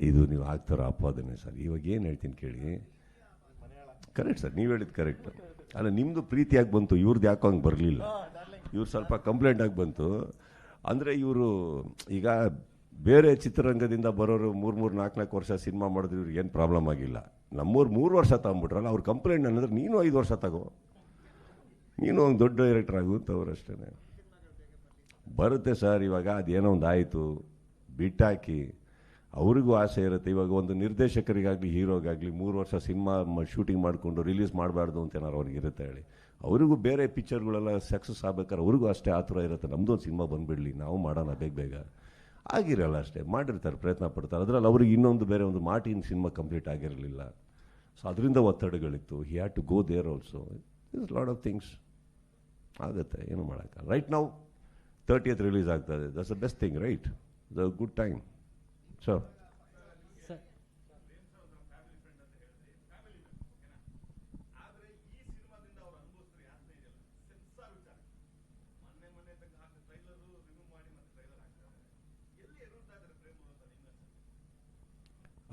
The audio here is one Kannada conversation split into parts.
ಇದು ನೀವು ಆಗ್ತಾರೋ ಅಪಾದನೆ ಸರ್. ಇವಾಗ ಏನು ಹೇಳ್ತೀನಿ ಕೇಳಿ. ಕರೆಕ್ಟ್ ಸರ್, ನೀವು ಹೇಳಿದ್ದು ಕರೆಕ್ಟ್. ಅಲ್ಲ, ನಿಮ್ಮದು ಪ್ರೀತಿಯಾಗಿ ಬಂತು, ಇವ್ರದ್ದು ಯಾಕೋ ಹಂಗೆ ಬರಲಿಲ್ಲ. ಇವ್ರು ಸ್ವಲ್ಪ ಕಂಪ್ಲೇಂಟ್ ಆಗಿ ಬಂತು. ಅಂದರೆ ಇವರು ಈಗ ಬೇರೆ ಚಿತ್ರರಂಗದಿಂದ ಬರೋರು 3-4 ವರ್ಷ ಸಿನಿಮಾ ಮಾಡಿದ್ರೆ ಇವ್ರಿಗೆ ಏನು ಪ್ರಾಬ್ಲಮ್ ಆಗಿಲ್ಲ. ನಮ್ಮೂರು 3 ವರ್ಷ ತಗೊಂಬಿಟ್ರಲ್ಲ, ಅವ್ರ ಕಂಪ್ಲೇಂಟ್ ಅನ್ನೋದ್ರೆ ನೀನು 5 ವರ್ಷ ತಗೋ, ನೀನು ಒಂದು ದೊಡ್ಡ ಡೈರೆಕ್ಟರ್ ಆಗುತ್ತೆ ಅವ್ರು ಅಷ್ಟೇ. ಬರುತ್ತೆ ಸರ್. ಇವಾಗ ಅದೇನೋ ಒಂದು ಆಯಿತು, ಬಿಟ್ಟಾಕಿ. ಅವ್ರಿಗೂ ಆಸೆ ಇರುತ್ತೆ. ಇವಾಗ ಒಂದು ನಿರ್ದೇಶಕರಿಗಾಗಲಿ ಹೀರೋಗಾಗಲಿ 3 ವರ್ಷ ಸಿನಿಮಾ ಶೂಟಿಂಗ್ ಮಾಡಿಕೊಂಡು ರಿಲೀಸ್ ಮಾಡಬಾರ್ದು ಅಂತ ಏನಾರು ಅವ್ರಿಗೆ ಇರುತ್ತೆ ಹೇಳಿ. ಅವರಿಗೂ ಬೇರೆ ಪಿಕ್ಚರ್ಗಳೆಲ್ಲ ಸಕ್ಸಸ್ ಆಗ್ಬೇಕಾದ್ರೆ ಅವ್ರಿಗೂ ಅಷ್ಟೇ ಆತುರ ಇರುತ್ತೆ, ನಮ್ಮದೊಂದು ಸಿನಿಮಾ ಬಂದುಬಿಡಲಿ, ನಾವು ಮಾಡೋಣ ಬೇಗ ಆಗಿರಲ್ಲ ಅಷ್ಟೇ. ಮಾಡಿರ್ತಾರೆ, ಪ್ರಯತ್ನ ಪಡ್ತಾರೆ. ಅದರಲ್ಲಿ ಅವ್ರಿಗೆ ಇನ್ನೊಂದು ಬೇರೆ ಒಂದು ಮಾರ್ಟಿನ್ ಸಿನಿಮಾ ಕಂಪ್ಲೀಟ್ ಆಗಿರಲಿಲ್ಲ. ಸೊ ಅದರಿಂದ ಒತ್ತಡಗಳಿತ್ತು. He had to go there also. Is lot of things ಆಗುತ್ತೆ, ಏನು ಮಾಡೋಕ್ಕಲ್ಲ. ರೈಟ್ ನಾವು 30th ರಿಲೀಸ್ ಆಗ್ತದೆ. That's the best thing, right? The good time. So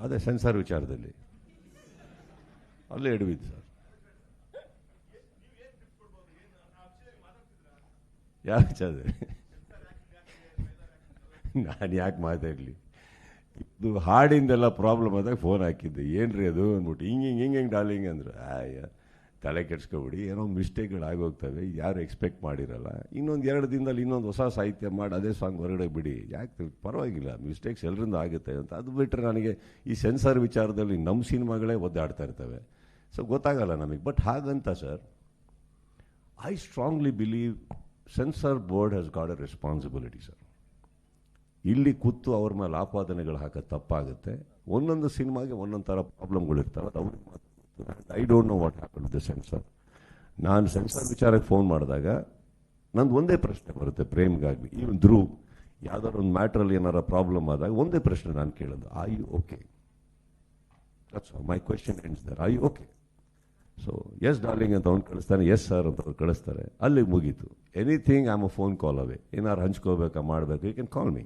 ಅದೇ ಸೆನ್ಸಾರ್ ವಿಚಾರದಲ್ಲಿ ಅಲ್ಲೇ ಎಡವಿದ್ದು ಸರ್. ಯಾವ ವಿಚಾರದಲ್ಲಿ ನಾನು ಯಾಕೆ ಮಾತಾಡಲಿ? ಇದು ಹಾಡಿಂದೆಲ್ಲ ಪ್ರಾಬ್ಲಮ್ ಆದಾಗ ಫೋನ್ ಹಾಕಿದ್ದೆ, ಏನ್ರಿ ಅದು ಅಂದ್ಬಿಟ್ಟು ಹಿಂಗೆ ಡಾರ್ಲಿಂಗ್ ಅಂದರು. ತಲೆ ಕೆಡ್ಸ್ಕೊಬಿಡಿ, ಏನೋ ಮಿಸ್ಟೇಕ್ಗಳು ಆಗೋಗ್ತವೆ, ಯಾರು ಎಕ್ಸ್ಪೆಕ್ಟ್ ಮಾಡಿರಲ್ಲ. ಇನ್ನೊಂದು 2 ದಿನದಲ್ಲಿ ಇನ್ನೊಂದು ಹೊಸ ಸಾಹಿತ್ಯ ಮಾಡಿ ಅದೇ ಸಾಂಗ್ ಹೊರಗಡೆ ಬಿಡಿ, ಯಾಕೆ ಪರವಾಗಿಲ್ಲ, ಮಿಸ್ಟೇಕ್ಸ್ ಎಲ್ಲರಿಂದ ಆಗುತ್ತೆ ಅಂತ. ಅದು ಬಿಟ್ಟರೆ ನನಗೆ ಈ ಸೆನ್ಸಾರ್ ವಿಚಾರದಲ್ಲಿ ನಮ್ಮ ಸಿನಿಮಾಗಳೇ ಒದ್ದಾಡ್ತಾ ಇರ್ತವೆ. ಸೊ ಗೊತ್ತಾಗಲ್ಲ ನಮಗೆ. ಬಟ್ ಹಾಗಂತ sir, I strongly believe censor board has got a responsibility sir. ಇಲ್ಲಿ ಕೂತು ಅವ್ರ ಮೇಲೆ ಆಪಾದನೆಗಳು ಹಾಕೋದು ತಪ್ಪಾಗುತ್ತೆ. ಒಂದೊಂದು ಸಿನಿಮಾಗೆ ಒಂದೊಂದು ಥರ ಪ್ರಾಬ್ಲಮ್ಗಳಿರ್ತವೆ. ಅದು ಅವ್ರಿಗೆ ಮಾತ್ರ. I don't know what happen the censor. ನಾನು ಸೆನ್ಸಾರ್ ವಿಚಾರಕ್ಕೆ ಫೋನ್ ಮಾಡಿದಾಗ ನಂದು ಒಂದೇ ಪ್ರಶ್ನೆ ಬರುತ್ತೆ, ಪ್ರೇಮ್ಗಾಗಲಿ ಈವನ್ ಧ್ರುವ್ ಯಾವ್ದಾದ್ರು ಒಂದು ಮ್ಯಾಟ್ರಲ್ಲಿ ಏನಾರ ಪ್ರಾಬ್ಲಮ್ ಆದಾಗ ಒಂದೇ ಪ್ರಶ್ನೆ ನಾನು ಕೇಳೋದು, are you okay? That's my question ends there, are you okay? So yes darling ಅಂತ ಅವ್ನು ಕಳಿಸ್ತಾನೆ, ಎಸ್ ಸರ್ ಅಂತ ಅವ್ರು ಕಳಿಸ್ತಾರೆ, ಅಲ್ಲಿಗೆ ಮುಗೀತು. Anything I am a phone call away. ಏನಾರು ಹಂಚ್ಕೋಬೇಕಾ, ಮಾಡಬೇಕು, you can call me.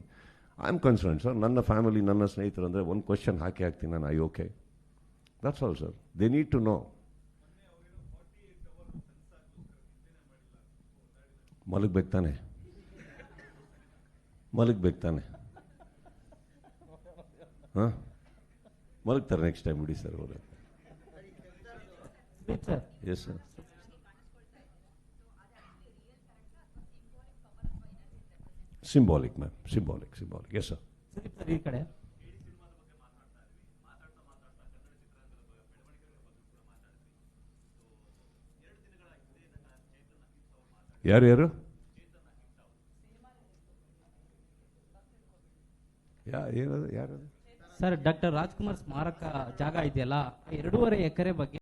I am concern sir. ನನ್ನ ಫ್ಯಾಮಿಲಿ, ನನ್ನ ಸ್ನೇಹಿತರು ಅಂದರೆ ಒಂದು ಕ್ವೆಶ್ಚನ್ ಹಾಕ್ತೀನಿ ನಾನು, I okay? That's all sir. They need to know. ಮಲಗಬೇಕು ತಾನೆ, ಹಾಂ ಮಲಗ್ತಾರೆ ನೆಕ್ಸ್ಟ್ ಟೈಮ್ ಬಿಡಿ ಸರ್ ಅವರು. Yes sir. Symbolic ma'am, symbolic. Yes sir. ಈ ಕಡೆ ಯಾರು ಏನದು, ಯಾರು ಸರ್? ಡಾಕ್ಟರ್ ರಾಜ್ಕುಮಾರ್ ಸ್ಮಾರಕ ಜಾಗ ಇದೆಯಲ್ಲ, 2.5 ಎಕರೆ ಬಗ್ಗೆ